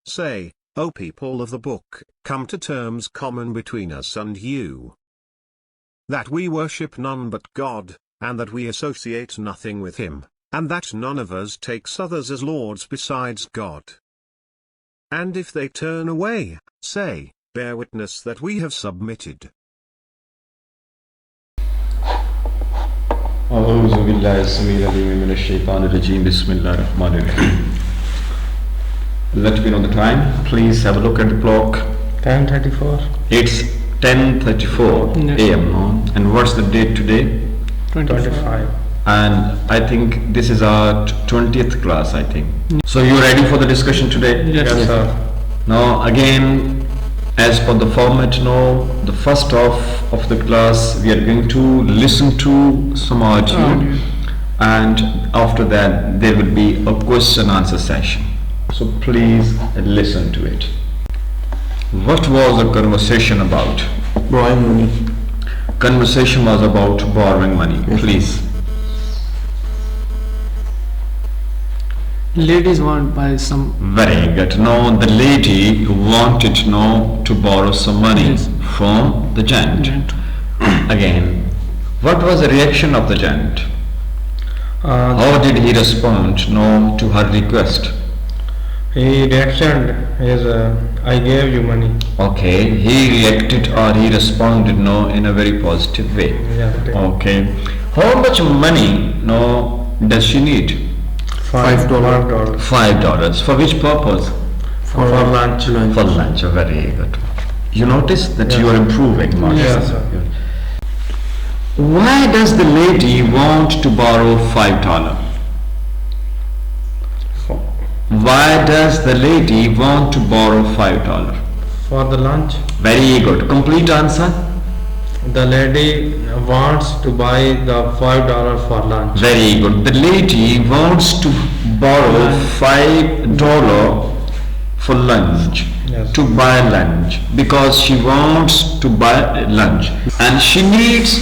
Say, O people of the book, come to terms common between us and you. That we worship none but God, and that we associate nothing with him, and that none of us takes others as lords besides God. And if they turn away, say, bear witness that we have submitted. أعوذ بالله السميع العليم من الشيطان الرجيم بسم الله الرحمن الرحيم. Let me know the time. Please have a look at the clock. 10:34. It's 10:34 a.m. And what's the date today? 25. And I think this is our 20th class, I think. So you ready for the discussion today? Yes, sir. Now again, as per the format, the first half of the class we are going to listen to some audio, and after that there will be a question and answer session. So please listen to it. What was the conversation about? Borrowing money. Conversation was about borrowing money. Yes. Please. Ladies want buy some. Very good. Now the lady wanted to borrow some money Yes. from the giant. Again, what was the reaction of the giant? How did he respond to her request? He reacted as I gave you money. Okay, he reacted or he responded in a very positive way. Yeah. Okay. How much money does she need? $5. $5. For which purpose? For lunch. For lunch. Very good. You notice that you are improving. Yes, sir. Why does the lady want to borrow $5? Why does the lady want to borrow $5? For the lunch. Very good. Complete answer. The lady wants to buy the $5 for lunch. Very good. The lady wants to borrow $5 for lunch. Yes. To buy lunch, because she wants to buy lunch, and she needs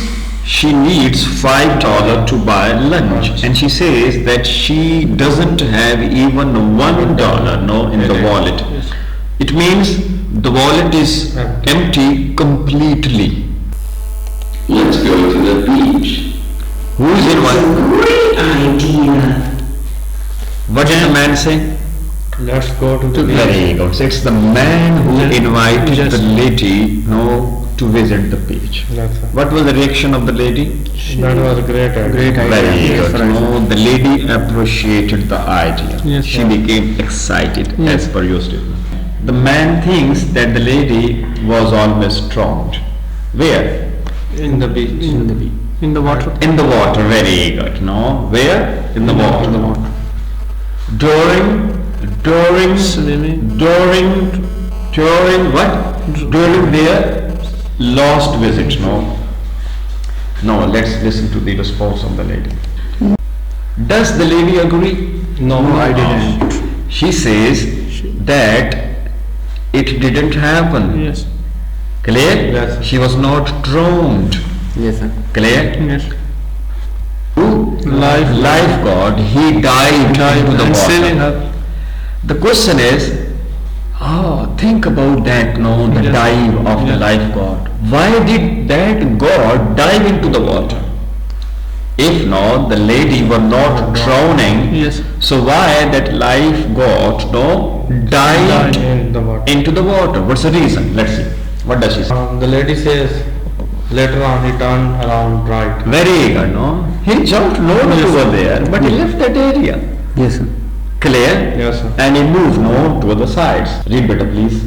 $5 to buy lunch, and she says that she doesn't have even $1 in the wallet. Yes. It means the wallet is empty completely. Let's go to the beach. Who is in one? Great idea. What did the man say? Let's go to the beach. Very good. So it's the man who Yes. invited Yes. the lady to visit the beach. Yes, sir. What was the reaction of the lady? That was great idea. Very Yes, good. sir. The lady appreciated the idea. Yes, She sir. became excited Yes. as per your statement. The man thinks that the lady was always drowned. Where? In the beach. In the water. In the water. Very good. Where? In the water. In the water. During Swimming. during what? During their last visit. No, let's listen to the response of the lady. Does the lady agree? No, I didn't. She says that it didn't happen. Yes. Clear? Yes. She was not drowned. Yes, sir. Clear? Yes. Lifeguard, he dived into the And water. saving her. The question is, think about that, the Yes. dive of the Yes. lifeguard. Why did that God dive into the water? If not, the lady were not drowning. Yes. So why that lifeguard dived In the water. into the water? What's the reason? Let's see. What does she say? The lady says later on he turned around right. Very good, He jumped lower Yes. over there, but he left that area. Yes, sir. Clear? Yes, sir. And he moved to the sides. Read better, please.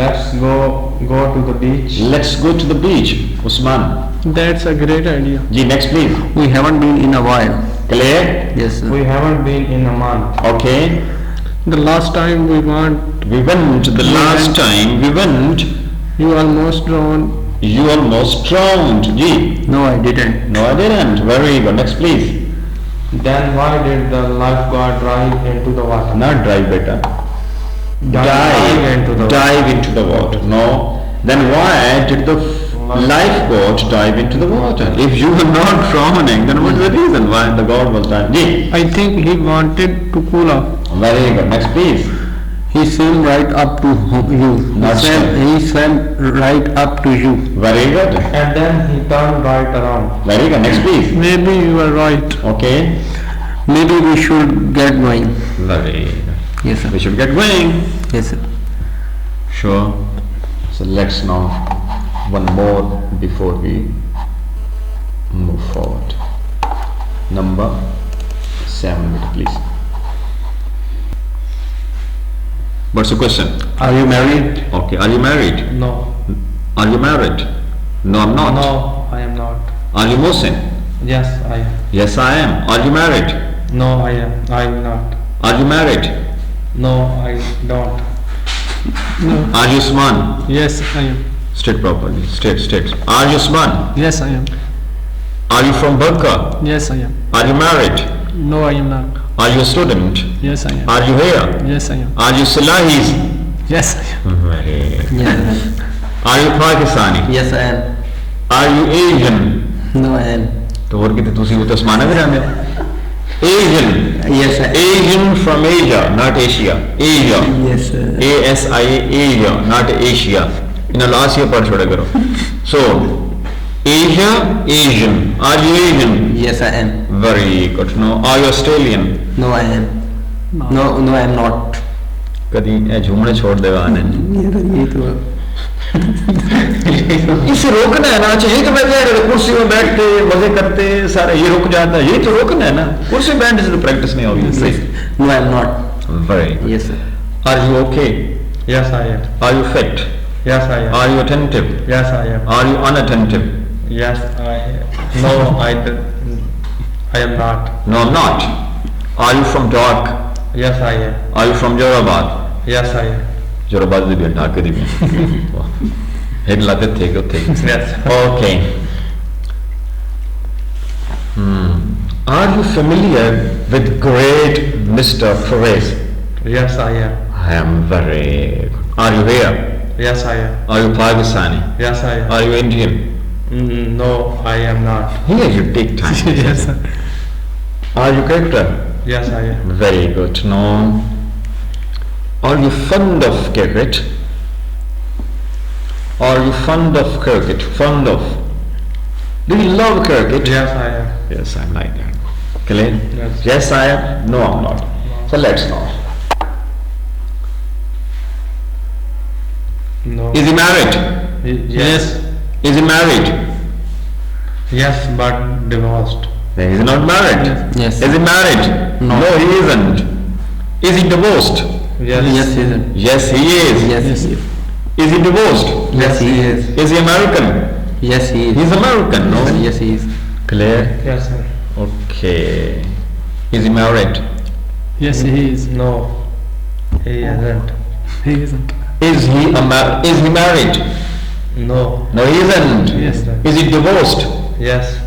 Let's go to the beach. Let's go to the beach, Usman. That's a great idea. Ji, next please. We haven't been in a while. Clear? Yes, sir. We haven't been in a month. Okay. The last time we went, We went, the last time we went, you almost drowned. you almost drowned. Ji. No, I didn't. No, I didn't. Very good. Next please. Then why did the lifeguard dive into the water? Not drive better. Dive into the water. No. Then why did the lifeboat dive into the water? If you were not drowning, then what's the reason why the God was diving? I think he wanted to cool off. Very good. Next please. He swam right up to you. Not He swam right up to you. Very good. And then he turned right around. Very good. Next please. Maybe you are right. Okay. Maybe we should get going. Very good. Yes, sir. We should get going. Yes, sir. Sure. So let's now one more before we move forward. Number 7, please. What's the question? Are you married? Okay. Are you married? No. Are you married? No, I'm not. No, I am not. Are you Mohsin? Yes, I am. Yes, I am. Are you married? No, I am. I am not. Are you married? No, I don't. Are you Usman? Yes, I am. State properly. State. Are you Usman? Yes, I am. Are you from Burqa? Yes, I am. Are you married? No, I am not. Are you a student? Yes, I am. Are you here? Yes, I am. Are you Salahis? Yes, I am. Very. Yes, Are you Pakistani? yes, I am. Are you Asian? No, I am. तो और कितने तुसी वो तो समाना भी रहने Asian. Yes, I am. Asian from Asia, not Asia. Asia. Yes, sir. ASIA, Asia, not Asia. In a last year पढ़ छोड़ा करो. So, Asia, Asian. Are you Asian? Yes, I am. Very good. No. Are you Australian? No, I am. No, I am not. कभी ये झूमने छोड़ देगा आने. ये तो इसे रोकना है ना. चाहिए तो बैठ जाए कुर्सी में बैठते मजे करते सारा ये रुक जाता है. ये तो रोकना है ना. कुर्सी में बैठने से तो प्रैक्टिस नहीं होगी. Please. No, I am not. Very. Yes, sir. Are you okay? Yes, I am. Are you fit? Yes, I am. Are you attentive? Yes, I am. Are you unattentive? Yes, I am. No, I am not. No, I'm not. Are you from Dhaka? Yes, I am. Are you from Jorabad? Yes, I am. Jorabad di bhi Dhaka di bhi. Head latte थे क्यों थे? Yes. Okay. Are you familiar with great Mr. Perez? Yes, I am. I am very. Are you here? Yes, I am. Are you Pakistani? Yes, I am. Are you Indian? No, I am not. Here you take time. Yes, sir. Are you character? Yes, I am. Very good. No. Are you fond of cricket? Are you fond of cricket? Fond of? Do you love cricket? Yes, I am. Yes, I'm like that. Clear? Yes. Yes, I am. No, I'm not. So let's know. No. Is he married? Yes. Is he married? Yes, but divorced. Then he's not married. Yes. Is he married? No. No, he isn't. Is he divorced? Yes. Yes, he is. Yes, he is. Yes, he is. Is he divorced? Yes, he is. Is he American? Yes, he is. He's American, no? Yes, he is. Clear? Yes, sir. Okay. Is he married? Yes, he is. No, he isn't. He isn't. Is he married? No. No, he isn't. Yes, sir. Is he divorced? Yes.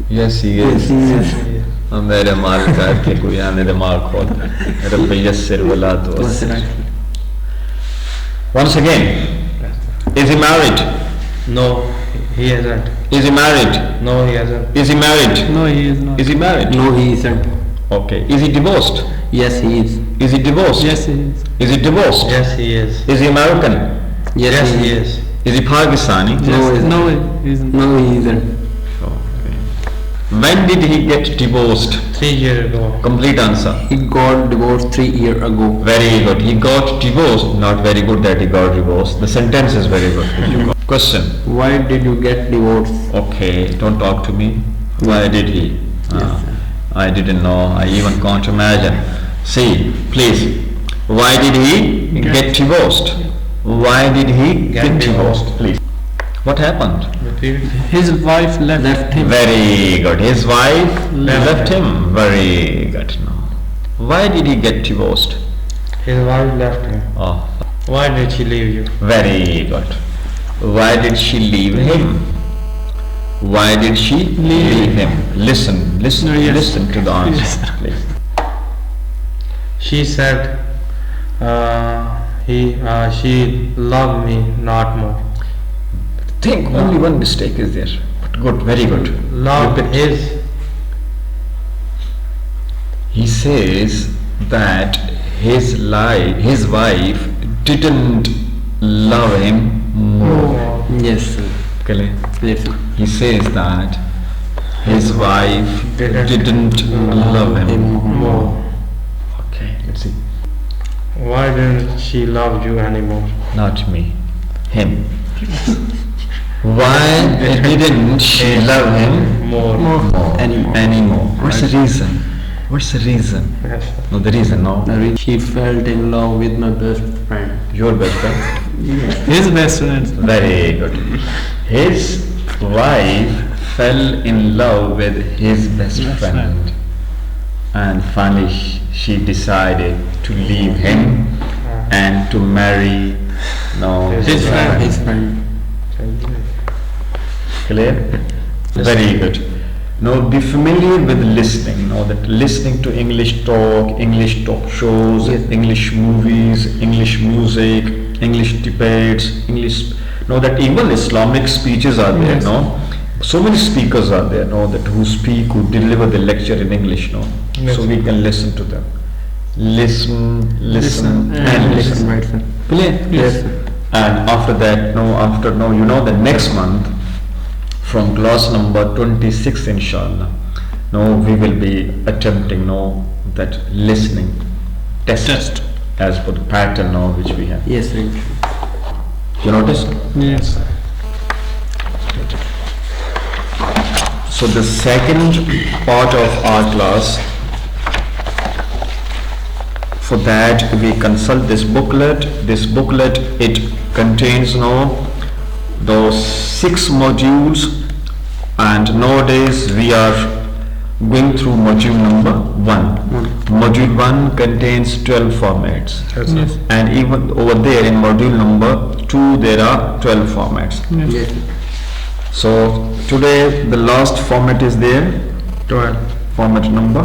Yes, he Yes, is. he is. मेरे माल का के कोई आने दिमाग खोल रब्बी यस्सिर वला तुअस्सिर. Once again, is he married? No, he isn't. Is he married? No, he isn't. Is he married? No, he is not. Is he married? No, he isn't. Okay. Is he divorced? Yes, he is. Is he divorced? Yes, he is. Is he divorced? Yes, he is. Is he American? Yes, he is. Is he Pakistani? No, Yes. no, he isn't. No, he isn't. Okay. When did he get divorced? 3 years ago. Complete answer. He got divorced 3 years ago. Very good. He got divorced. Not very good that he got divorced. The sentence is very good. Question. Why did you get divorced? Okay, don't talk to me. Why did he? I didn't know. I even can't imagine. See, please. Why did he get divorced? Why did he get divorced? Please. What happened? Repeat. His wife left him. Very good. His wife left him. Very good. No. Why did he get divorced? His wife left him. Oh, Why did she leave you? very good. Why did she leave him? Why did she leave him? Listen, Yes. listen to the answer, Yes. please. She said she loved me not more. Think only one mistake is there. But good, very good. Love Repeat. is. He says that his wife didn't love him more. Yes, sir. Clear? Yes, sir. He says that his wife didn't love him More. Okay, let's see. Why didn't she love you anymore? Not me, him. Why didn't she love him More. anymore? What's the reason? What's the reason? Yes. No, the reason, no. She felt in love with my best friend. Your best friend. His best friend. Very good. His wife fell in love with his best friend, and finally she decided to leave him and to marry His friend. His friend. Clear? Very good. Now be familiar with listening. Know that listening to English talk shows, Yes. English movies, English music, English debates, English. Know that even Islamic speeches are there. Yes. No, so many speakers are there. No, that who speak, who deliver the lecture in English. No, Yes. so we can listen to them. Listen, and listen. Listen, right, sir. Clear? Yes, sir. And after that, the next month, from class number 26, inshallah, we will be attempting, that listening test, as per the pattern, which we have. Yes, sir. You notice? Yes. So the second part of our class, for that we consult this booklet. This booklet, it contains those 6 modules, and nowadays we are going through module number 1. Module 1 contains 12 formats, Yes. and even over there in module number 2 there are 12 formats. Yes. So today the last format is there, 12. format number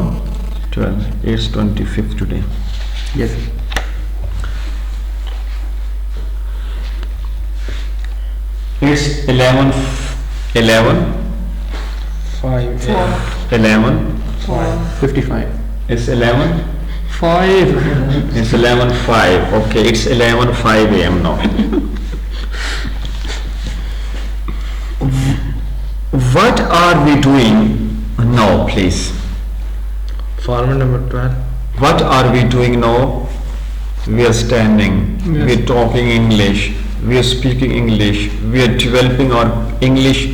12. It's 25th today. Yes. It's 11 5. 55. It's 11 5. It's 11:05. Okay, it's 11:05 a.m. now. What are we doing now, please? Format number 12. What are we doing now? We are standing, we are talking English, we are speaking English, we are developing our English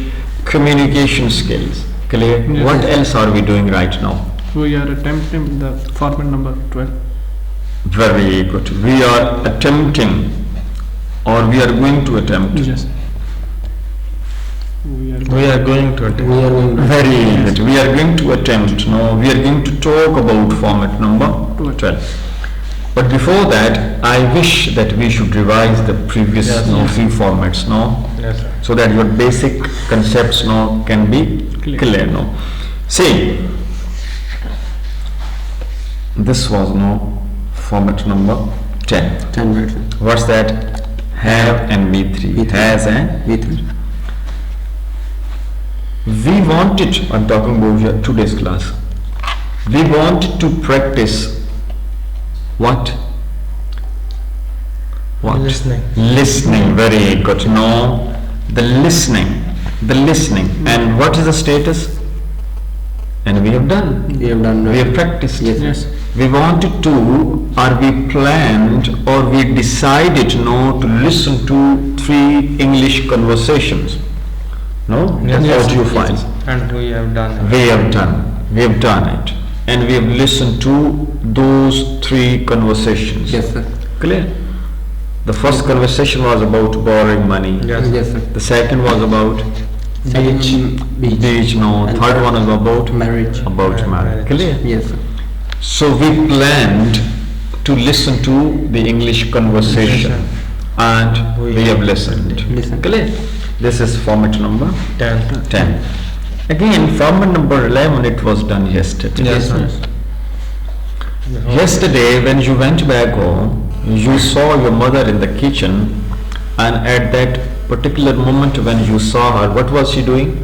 communication skills. Clear? Yes. What else are we doing right now? We are attempting the format number 12. Very good. We are attempting, or we are going to attempt. Yes. We are We are going to We are going to. Very good. We are going to attempt. We are going to talk about format number 12. But before that, I wish that we should revise the previous Yes. few formats, Yes, sir. so that your basic concepts can be clear. See, this was format number 10. 10 minutes. What's that? Have and be 3. Be three. Has and With. we wanted, I'm talking about today's class, we wanted to practice what? Listening. Listening, very good. The listening. And what is the status? And we have done. We have done. We have practiced. Yes. Yes. We wanted to, or we planned, or we decided to listen to 3 English conversations. No? Yes. What do you find? And we have done it. We have done it, and we have listened to those 3 conversations. Yes, sir. Clear? The first conversation was about borrowing money. Yes. Yes, sir. The second was about Beach. beach. And Third one is about Marriage. marriage. Marriage. Clear? Yes, sir. So we planned to listen to the English conversation, and we have listened. Listen. Clear? This is format number 10. 10. Again, format number 11, it was done yesterday. Yes, sir. Yesterday, when you went back home, you saw your mother in the kitchen, and at that particular moment when you saw her, what was she doing?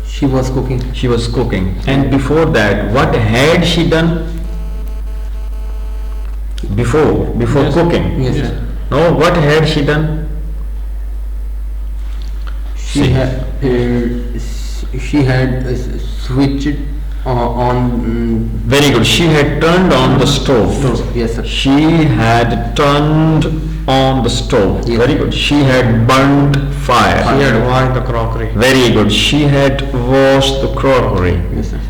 She was cooking. She was cooking. And before that, what had she done? Before Yes. cooking. Yes, Yes. sir. No, what had she done? She had switched on Very good. She had turned on the stove. stove. Yes, sir. She had turned on the stove. Yes. Very good. She had burnt fire. She had washed the crockery. Very good. She had washed the crockery. Yes, sir.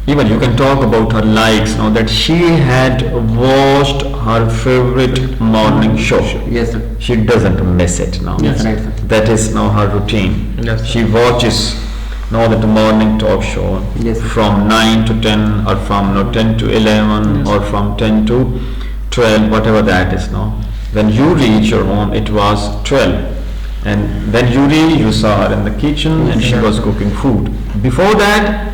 Even you can talk about her likes now, that she had watched her favorite morning show. Yes, sir. She doesn't miss it now. Yes. Right, sir. That is now her routine. Yes, sir. She watches now that morning talk show Yes, sir. from 9 to 10 or from 10 to 11 Yes. or from 10 to 12, whatever that is now. When you reach your home, it was 12. And when you saw her in the kitchen and she Yes. was cooking food. Before that,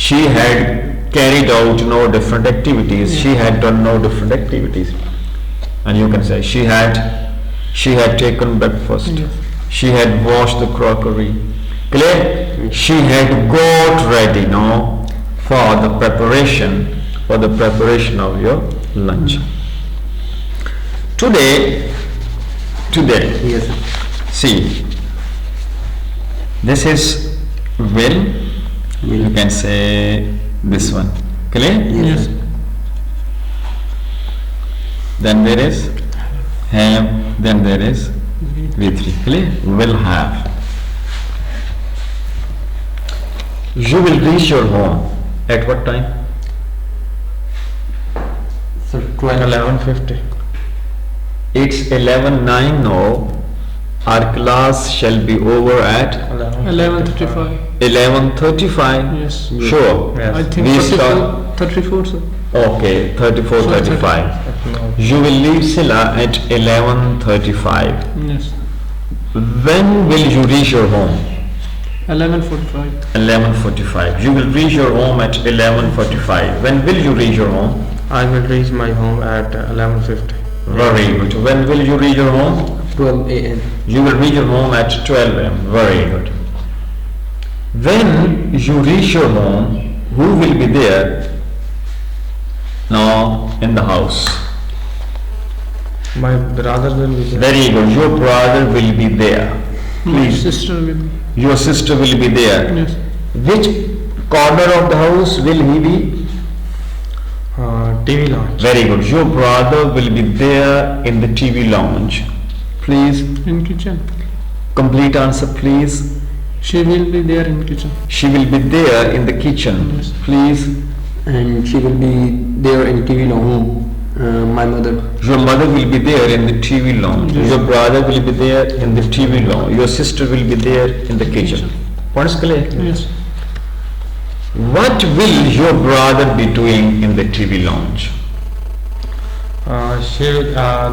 she had carried out no different activities. She had done no different activities. And you can say she had taken breakfast. Yes. She had washed the crockery. Clear? She had got ready now for the preparation of your lunch. Today, Yes, sir. see, this is will. You can say this one. Clear? Yes. Then there is have. Then there is V3. Clear? Will have. You will reach your home at what time? Sir, 12. 11:50. It's 11:09 now. Our class shall be over at 11:35. 11:35. Yes. Sure. Yes. I think We 34, sir. Okay, 34, So 35. No. You will leave Silla at 11:35. Yes. When will you reach your home? 11:45. 11:45. You will reach your home at 11:45. When will you reach your home? I will reach my home at 11:50. Very good. When will you reach your home? 12 a.m. You will reach your home at 12 am. Very good. When you reach your home, who will be there now in the house? My brother will be there. Very good. Your brother will be there. My Please. sister will be. Your sister will be there. Yes. Which corner of the house will he be? TV launch. Very good. Your brother will be there in the TV lounge. Please, In kitchen. complete answer please. She will be there in kitchen. She will be there in the kitchen. Yes. Please. And she will be there in TV home. My mother. Your mother will be there in the TV lounge. Yes. Your brother will be there in the TV lounge. Your sister will be there in the kitchen. Points clear? Yes. What will your brother be doing in the TV lounge?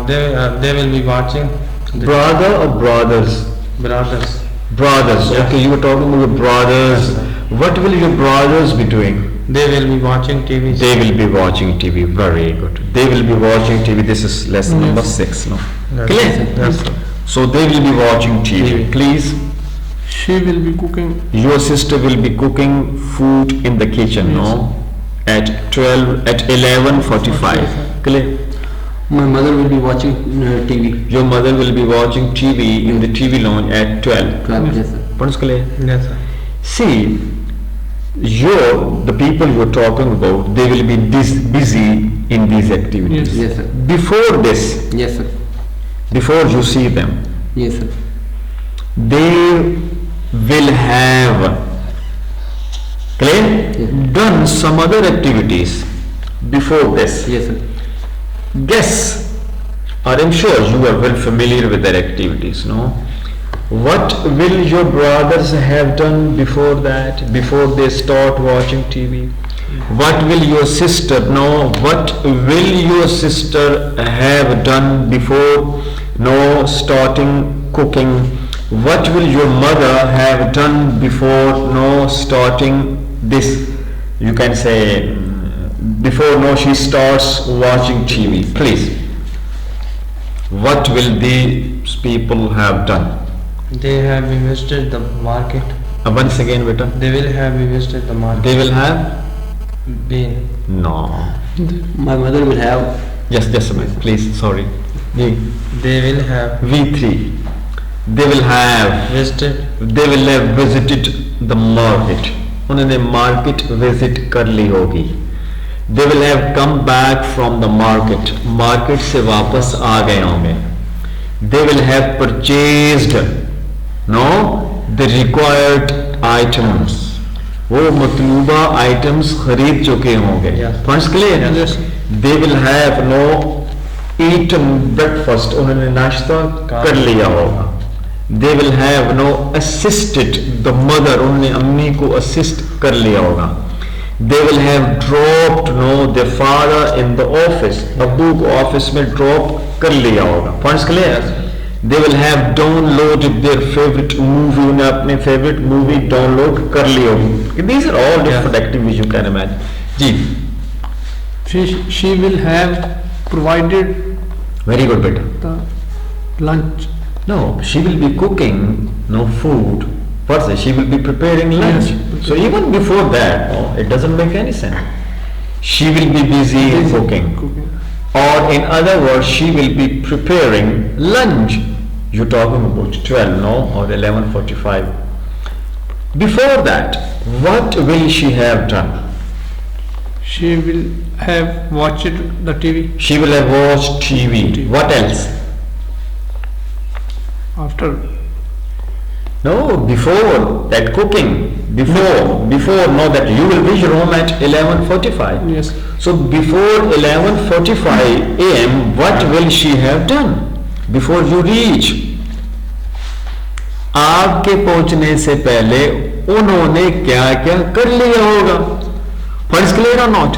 They will be watching the Brother or brothers? brothers. Brothers. Yes. Okay, you were talking about your brothers. Yes, sir. What will your brothers be doing? They will be watching TV. They will be watching TV. Very good. They will be watching TV. This is lesson Yes. number 6 now. Yes. Clear? Yes, sir. So they will be watching TV. TV. Please. She will be cooking. Your sister will be cooking food in the kitchen, Yes. no? At 11:45. Clear? My mother will be watching TV. Your mother will be watching TV in the TV lounge at 12. 12. Yes, sir. What's clear? Yes, sir. See, the people you are talking about, they will be busy in these activities. Yes. Yes, sir. Before this, Yes, sir. before you see them, Yes, sir. they will have clear done some other activities before this. Yes, sir. Guess, or I'm sure you are well familiar with their activities, no? What will your brothers have done before that, before they start watching TV? What will your sister know? What will your sister have done before starting cooking? What will your mother have done before starting this? You can say before she starts watching TV. Please. What will these people have done? They have visited the market. Once again, beta. They will have visited the market. They will have Been. no. My mother will have Just a minute, please. Sorry. Ji. They will have V3. They will have visited the market. उन्होंने market visit कर ली होगी. They will have come back from the market. Market से वापस आ गए होंगे. They will have purchased the required items. वो मतलूबा items खरीद चुके होंगे. Points clear? Yes. They will have eaten breakfast. उन्होंने नाश्ता कर लिया होगा. They will have assisted the mother. उन्होंने अम्मी को assist कर लिया होगा. They will have dropped their father in the office. अब्बू को ऑफिस में drop कर लिया होगा. Points clear? They will have downloaded their favorite movie. उन्हें अपने favorite movie download कर ली होगी. These are all different activities you can imagine. Ji. She will have provided Very good, beta. the lunch. No, she will be cooking food. First, she will be preparing lunch. Yes. So even before that, it doesn't make any sense. She will be busy in cooking. Or in other words, she will be preparing lunch. You're talking about 12, or 11:45. Before that, what will she have done? She will have watched the TV. She will have watched TV. What else? After No, before that cooking. Before that you will reach home at 11:45. yes, So before 11:45 a.m. what will she have done before you reach? आपके पहुंचने से पहले उन्होंने क्या क्या कर लिया होगा? Points clear or not?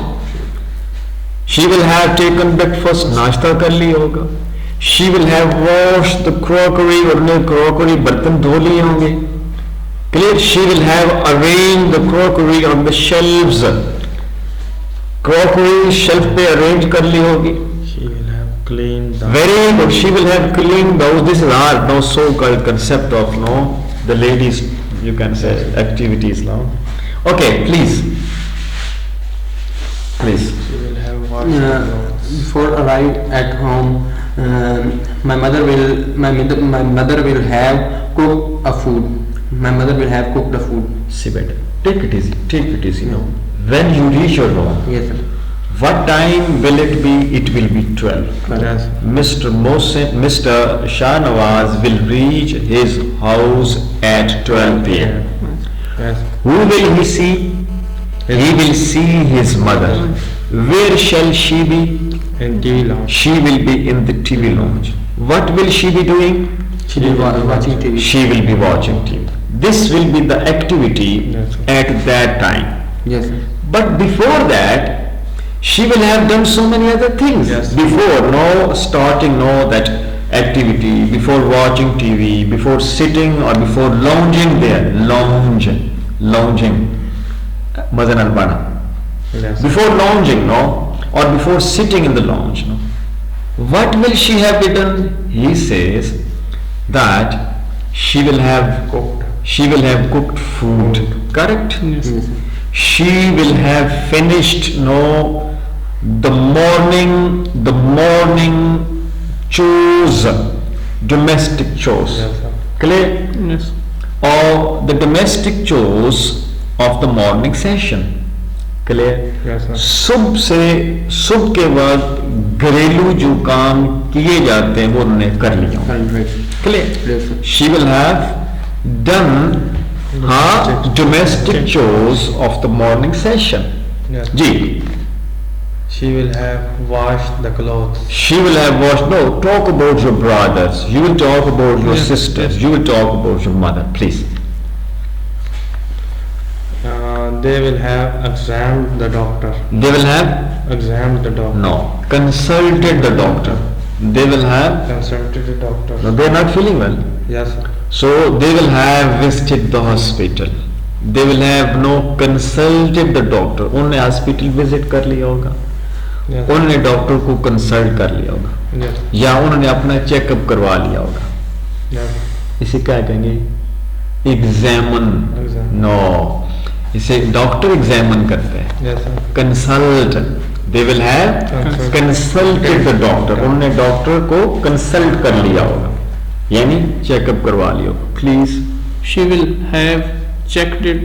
She will have taken breakfast, नाश्ता कर लिया होगा. She will have washed the crockery, और उन्हें crockery बर्तन धो लिए होंगे. Clear? She will have arranged the crockery on the shelves. Crockery shelf पे arrange कर ली होगी. she will have cleaned the Very good. She will have cleaned those. This is our so-called concept of the ladies, you can say, activities now. Okay, please. she will have washed the clothes. Before arrive at home, my mother will have cooked a food. My mother will have cooked the food. See better. Take it easy. When you reach your home, Yes, sir. what time will it be? It will be 12. Yes. Mr. Shahnawaz will reach his house at 12 p.m. Yes. Who will he see? He will see his mother. Where shall she be? In TV lounge. She will be in the TV lounge. What will she be doing? She will be watching TV. She will be watching TV. This will be the activity Yes. at that time. Yes, sir. But before that, she will have done so many other things. Yes. Before starting that activity, before watching TV, before sitting or before lounging there, lounging, Mazan al-Bana. Yes. Before lounging, or before sitting in the lounge, what will she have done? He says that she will have cooked food. Correct? yes, Yes, sir. She will have finished the morning chores, domestic chores. Yes, sir. Clear? yes, Or the domestic chores of the morning session. Clear? Yes, sir. सुबह के बाद घरेलू जो काम किए जाते हैं वो उन्होंने कर लिया. Right. Clear? Yes, sir. She will have done her domestic chores of the morning session. Yes. Ji. She will have washed the clothes. She will have washed. No, talk about your brothers. You will talk about your Yes, sisters. You will talk about your mother. Please. They will have examined the doctor. They will have Examined the doctor. no consulted the doctor. They will have Consulted the doctor. no. They are not feeling well. Yes, sir. So they will have visited the hospital. They will have consulted the doctor. उन्होंने hospital visit कर लिया होगा. Yes. उन्होंने doctor को consult कर लिया होगा. Yes. या उन्होंने अपना चेकअप करवा लिया होगा. Yes. इसे क्या कहेंगे? एग्जामन. Examine. नो, इसे डॉक्टर एग्जामिन करते हैं. Yes, sir. Consult they will have consulted the doctor. उन्होंने डॉक्टर को कंसल्ट कर लिया होगा, यानी चेकअप करवा लिया होगा. Please. She will have checked it,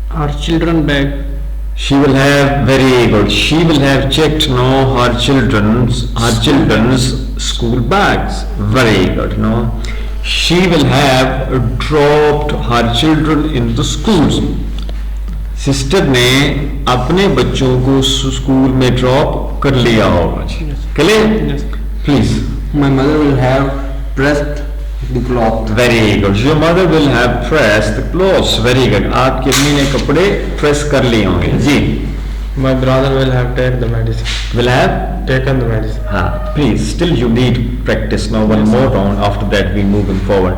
her children bag. She will have, very good. She will have checked her children's school bags. Very good. She will have dropped her children in the schools. Sister ने अपने बच्चों को school में drop कर लिया होगा. Clear? Please. My mother will have pressed the cloth. Very good. Your mother will have pressed the clothes. Very good. आपकी अम्मी ने कपड़े प्रेस कर लिए होंगे. जी. My brother will have taken the medicine. Will have Taken the medicine. हाँ. Please. Still you need practice. Now one more round. After that we moving forward.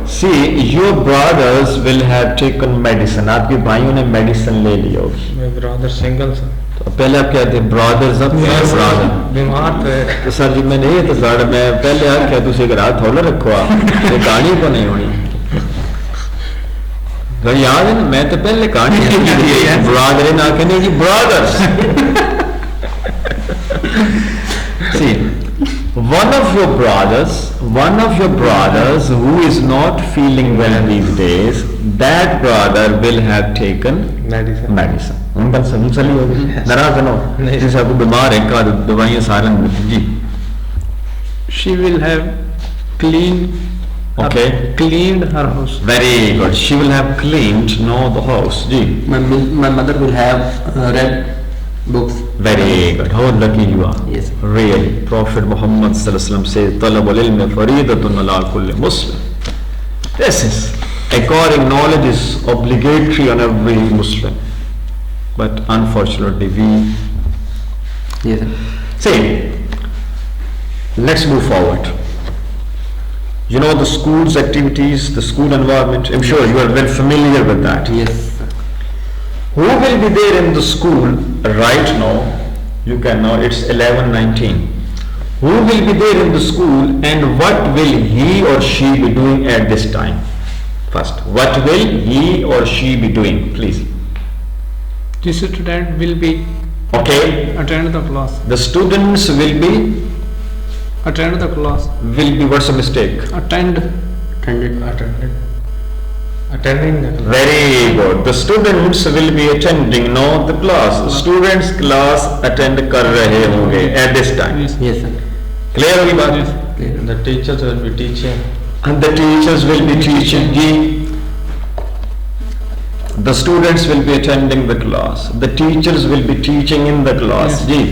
See, your brothers will have taken medicine. आपके भाइयों ने medicine ले ली होगी. My brother single son. तो पहले आप क्या थे? ब्रदर्स. अब ब्रदर बीमार थे. तो सर जी मैंने ये तो सर मैं पहले आ क्या तुझे एक रात थोड़ा रखो ये कहानी को नहीं होनी. तो याद है ना, मैं तो पहले कहानी ब्रदर ना कहने की brothers. See, one of your brothers who is not feeling well these days, that brother will have taken medicine. उनका समझ चली होगी. नाराज न हो, जैसे आपको बीमार है का दवाइयाँ सारे जी. She will have cleaned her house. Very good. She will have cleaned the house. Ji. My mother will have read books. Very good. How lucky you are. Yes. Really. Prophet Muhammad sallallahu alaihi wasallam says, "Talabul ilmi faridatun ala kulli Muslim." This is acquiring knowledge is obligatory on every Muslim. But unfortunately we see. Let's move forward. You know the school's activities, the school environment. I'm sure you are well familiar with that. Yes. Who will be there in the school right now? You can know it's 11:19. Who will be there in the school and what will he or she be doing at this time? First, what will he or she be doing? Please. The student will be Okay. attend the class. The students will be Attend the class. what's the mistake? Attending the class. Very good. The students will be attending the class. Students class attend कर रहे होंगे at this time. Yes. Yes, sir. Clear होगी बात? Yes. The teachers will be teaching. And the teachers will be teaching. Ji. The students will be attending the class. The teachers will be teaching in the class. Yes. Ji.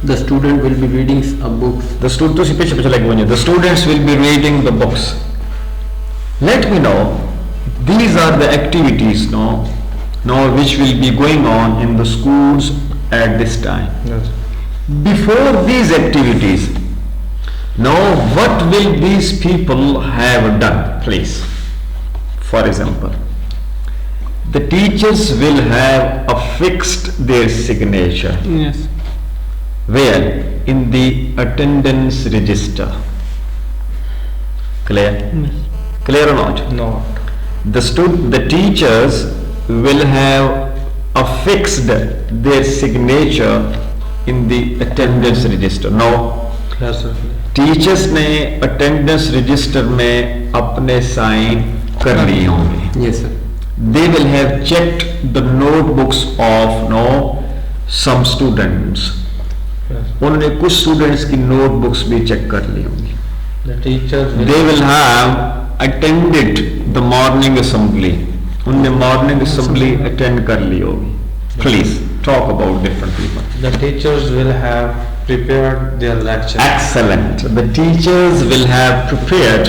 The student will be reading a book. The students will be reading the books. Let me know. These are the activities now which will be going on in the schools at this time. Yes. Before these activities, now what will these people have done, please? For example, the teachers will have affixed their signature. Yes. Where? In the attendance register. Clear? Yes. Clear or not? No. The teachers will have affixed their signature in the attendance register. No. Yes, sir. Teachers ने attendance register में अपने sign कर लिए होंगे. Yes, sir. They will have checked the notebooks of some students. Yes. उन्होंने कुछ students की notebooks भी check कर ली होंगी. The teachers will They will have attended the morning assembly. उन्होंने morning assembly attend कर ली होगी. Please talk about different people. The teachers will have prepared their lecture. Excellent. The teachers will have prepared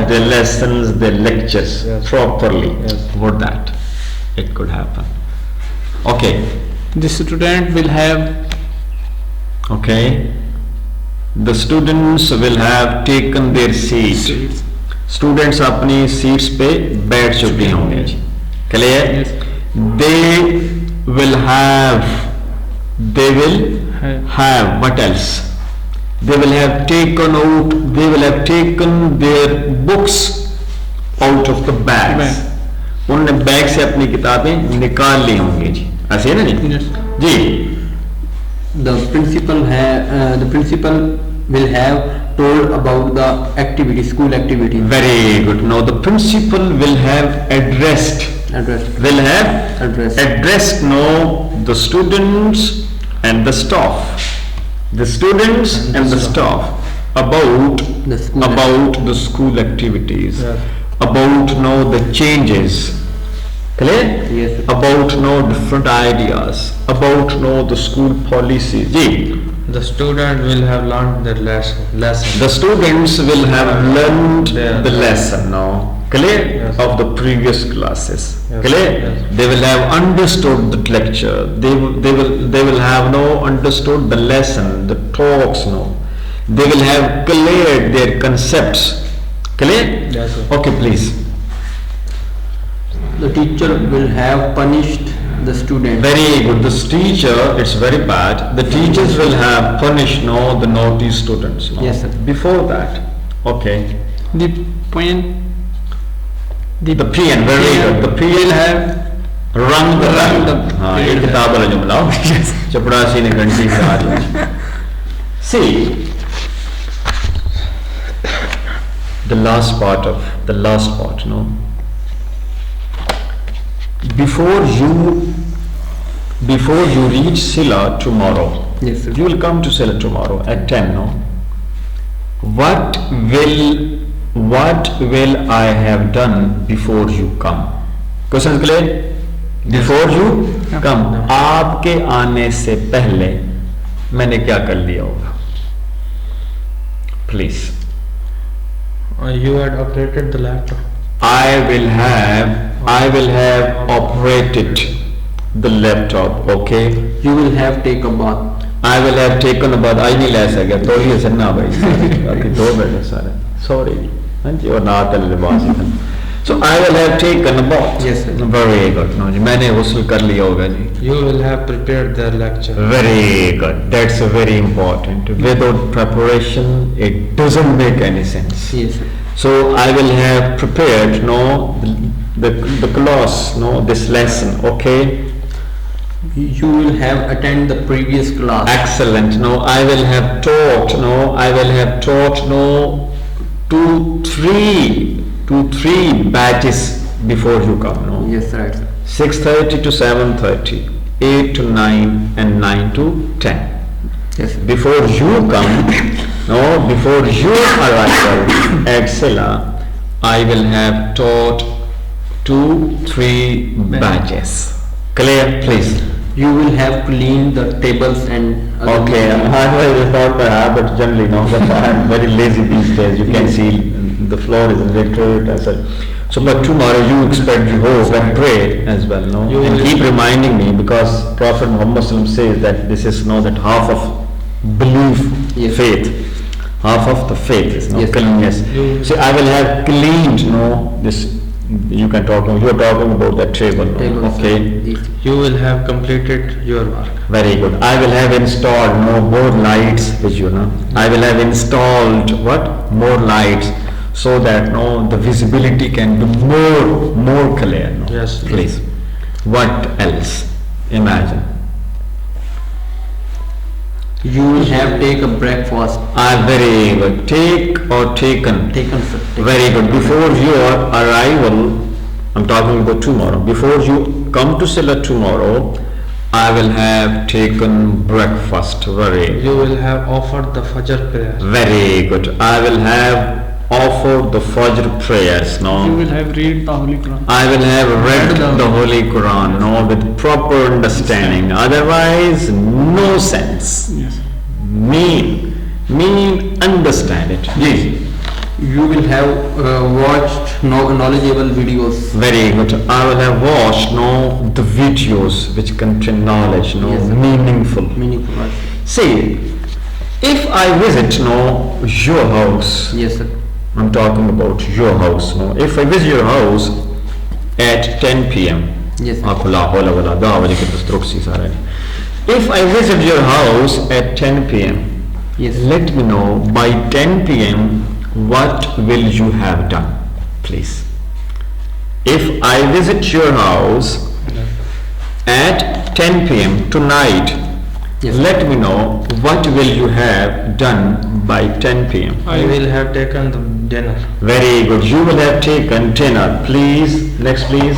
their lessons, their lectures Yes. properly. Yes. For that, it could happen. Okay. The student will have Okay. The students will have taken their seat. seats. Students अपनी seats पे बैठ चुके होंगे. Clear? Yes. They will have what else? They will have taken their books out of the bags. उन्होंने bag से अपनी किताबें निकाल ली होंगी जी. ऐसे है ना जी? Yes. Ji. the principal will have told about the activity, school activity. Very good. Now the principal will have addressed now the students and the staff. The students and the staff about the school activities, about now the changes. Clear? Yes, sir. About now different ideas, about now the school policies. Ji. The student will have learned the lesson. The students will have learned Yeah. the lesson now. Clear? Yes. Of the previous classes. Yes. Clear? Yes. They will have understood the lecture. They will have now understood the lesson, the talks now. They will have cleared their concepts. Clear? Yes, sir. Okay, please. The teacher will have punished the student. Very good. This teacher, it's very bad. The teachers will have punished now the naughty students. No? Yes, sir. Before that, okay. The point. The PN, very good. The PN will have rung the Rung the bell. हाँ ये bell. किताब वाला जुमला चपड़ासी ने घंटी से आ रही See, the last part, no. Before you reach Sila tomorrow, Yes, sir. you will come to Sila tomorrow at 10, no? What will I have done before you come? Questions clear? Before you come, आपके आने से पहले मैंने क्या कर लिया होगा? Please. You had operated the laptop. I will have operated the laptop, okay? You will have take a bath. I will have taken a bath. I नहीं ले सके तो ये सन्ना भाई बाकी दो बेटे सारे sorry हाँ जी और ना तल लिबास ही था so I will have taken a bath. Yes, sir. Very good. No जी मैंने गुस्ल कर लिया होगा जी. You will have prepared the lecture. Very good. That's very important. Without preparation it doesn't make any sense. Yes, sir. So I will have prepared the class, this lesson, okay? You will have attend the previous class. Excellent. Now I will have taught, two, three batches before you come, no? Yes, right, sir. 6:30 to 7:30, 8 to 9 and 9 to 10. Yes, sir. Before you come, before you arrive at Sila, I will have taught 2-3 batches. Clear, please. You will have cleaned the tables and other Okay, hardware is not my habit generally, no, but I am very lazy these days. You can see the floor is littered as well. So, but tomorrow you expect you hope and pray as well, no? You And will- keep reminding me because Prophet Muhammad Sallam says that this is that half of belief, Yes. faith. Half of the faith is Yes. cleanliness. See, I will have cleaned, this. You are talking about that table, no? tables. Okay. Yes. You will have completed your work. Very good. I will have installed more lights with you, no? I will have installed more lights so that the visibility can be more clear, no? Yes. Please. What else? Imagine. You will have take a breakfast. Very good. Take or taken. Taken, sir. Taken. Very good. Before your arrival, I'm talking about tomorrow. Before you come to Sila tomorrow, I will have taken breakfast. You will have offered the Fajr prayer. Very good. I will have offered the Fajr prayers. No. You will have read the Holy Quran. I will have read the Holy Quran. No, with proper understanding. Otherwise, no sense. Yes. Mean understand it. Yes. You will have watched knowledgeable videos. Very good. I will have watched the videos which contain knowledge, Yes, sir. meaningful. Meaningful words. See, if I visit your house, Yes, sir. I'm talking about your house. If I visit your house at 10 p.m. Yes, sir. If I visit your house at 10 p.m. Yes. let me know by 10 p.m. what will you have done, please. If I visit your house at 10 p.m. tonight Yes. Let me know what will you have done by 10 p.m. I will have taken the dinner. Very good. You will have taken dinner. Please, next please.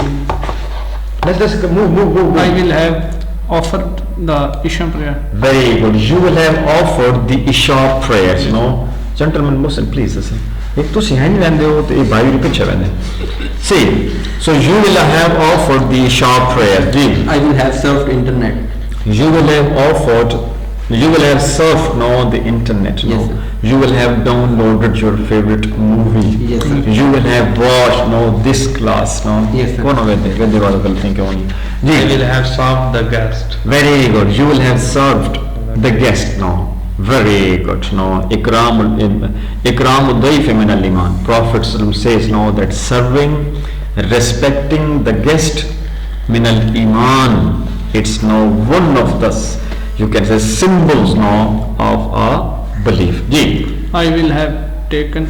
Let's go. Move. I will have offered the Isha prayer. Very good. You will have offered the Isha prayers, you know. Gentlemen, listen, please listen. एक तो सिहानी वैंदे हो तो एक भाई भी पीछे वैंदे. See, so you will have offered the Isha prayer. Ji. I will have surfed internet. You will have offered, you will have surfed no the internet, no. Yes, sir. You will have downloaded your favorite movie. Yes, sir. You will have watched no this class, no. Yes, sir. कौन हो वैंदे वाला गल think only. I will have served the guest. Very good. You will have served the guest, no. Very good, no. Ikramul dayf min al-iman. Prophet says, no, that serving, respecting the guest min al-iman. It's no one of the, you can say, symbols, no, of our belief. Ji. I will have taken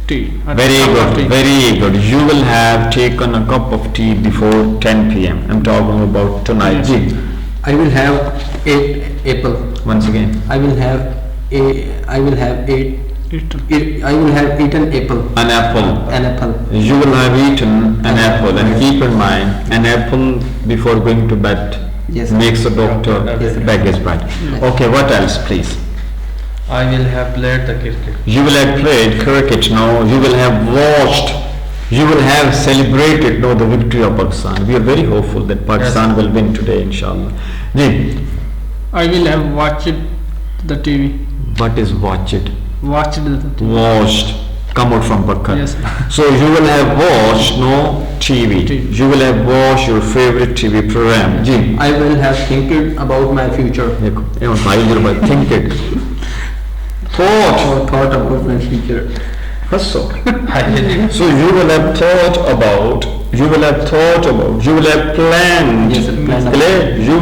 tea. a Very cup of good, tea. very good. You will have taken a cup of tea before 10 p.m. I'm talking about tonight. Yes. Ji. I will have 8 apple. Once again. I will have I will have eaten apple. An apple. An apple. You will have eaten an apple, and keep in mind, an apple before going to bed Yes. makes the doctor Yes. beg his bread. Okay, what else, please? I will have played the cricket. You will have played cricket now. You will have watched. You will have celebrated now the victory of Pakistan. We are very hopeful that Pakistan will win today, inshallah. Ji, I will have watched the TV. what is watch it? Watched the TV. Watched. Come out from Pakkar. Yes. So you will have watched no TV. TV. You will have watched your favorite TV program. Ji. I will have thinking about my future. देखो ये भाई जरा बात think it thought Or thought about my future. हंसो I will so you will have thought about you will have planned Yes, sir, planned. clear you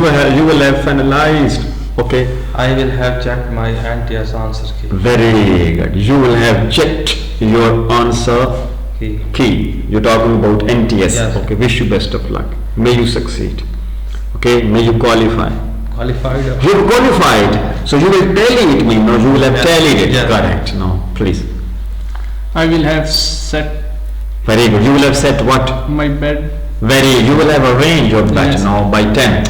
will have finalized okay I will have checked my NTS answer key. very good you will have checked your answer key you're talking about NTS Yes. okay wish you best of luck may you succeed okay may you qualify. Qualified. You have qualified, so you will tally it me, no, you will have Yes. tallied it, Yes. correct, no, please. I will have set Very good, you will have set what? my bed. You will have arranged your bed, Yes. no, by 10.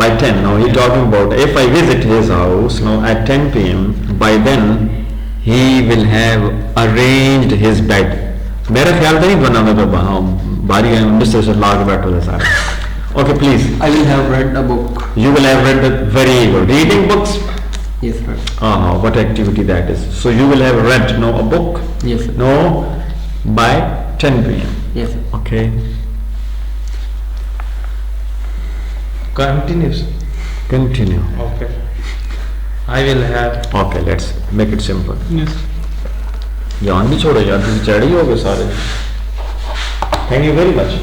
By 10, no, he talking about, if I visit his house, no, at 10 p.m., by then, he will have arranged his bed. मेरा ख्याल तो नहीं बना मैं तो बारी mister से लाग बैठो था सारे. Okay, please. I will have read a book. You will have read the very good reading books. Yes, sir. What activity that is. So you will have read no a book Yes, sir. no by 10 p.m. Yes, sir. Okay. Continues. Continue. Okay. I will have Okay, let's make it simple. Yes. जान भी छोड़ो यार तुम चढ़ ही हो गए सारे. Thank you very much.